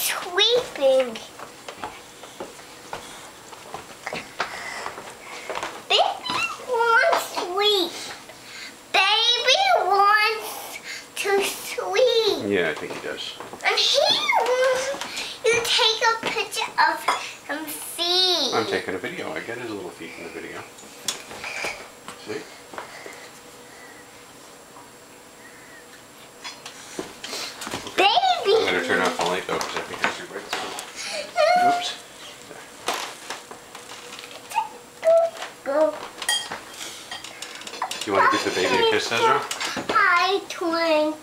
sleeping. Baby wants sleep. Baby wants to sleep. Yeah, I think he does. And he wants you to take a picture of him feet. I'm taking a video. I get his little feet in the video. See? Baby. I'm going to turn off the light though because I think it's too bright. Oops. Go. Do you want to give the baby a kiss, Ezra? Hi, twin.